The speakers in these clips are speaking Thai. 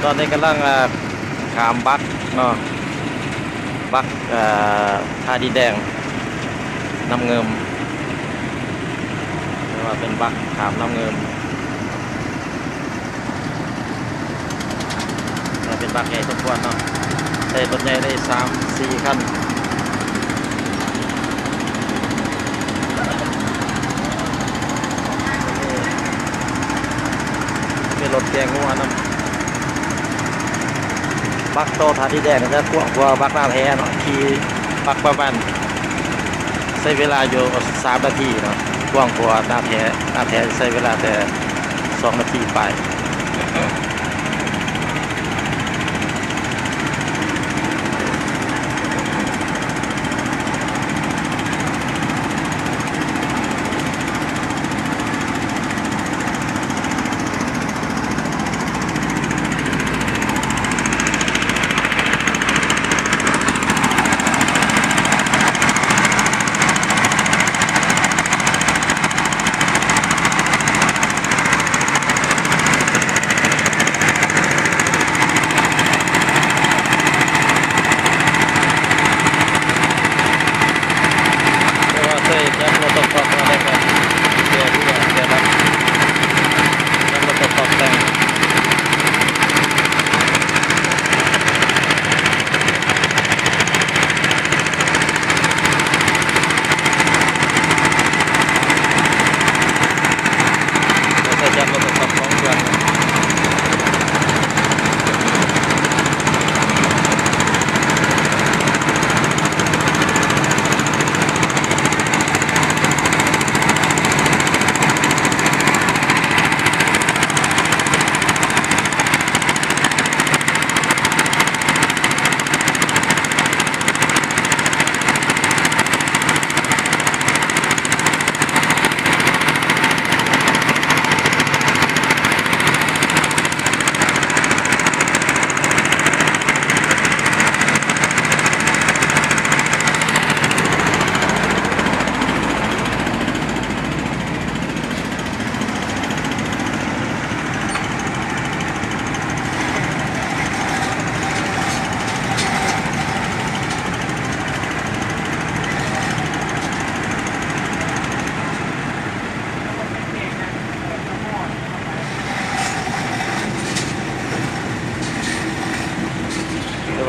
อนนี้กำลังขามบักเนาะบักท่าดินแดงน้ำเงิมเรียกว่าเป็นบักขามน้ำเงิมแต่เป็นบักใหญ่สมควรเนาะใส่รถใหญ่ได้3-4 คันเป็นรถแกงงัวน้ำบักโตท่าดินแดงจะกว้างกว่าบักหน้าแท้เนาะขี่บักประมาณใช้เวลาอยู่3 นาทีเนาะกว้างกว่าหน้าแท้ใช้เวลาแต่2 นาทีไป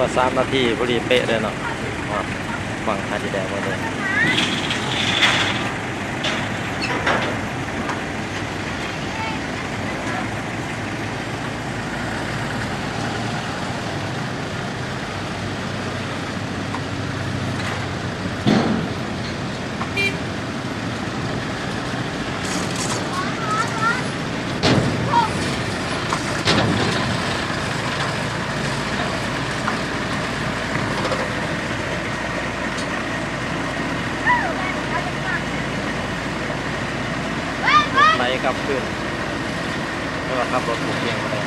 ว่า3 นาทีพอดีเป๊ะเลยเนาะฝั่งท่าดินแดงมาเลยไหลกลับขึ้นแล้วก็ขับรถถูกเพียงไปเลย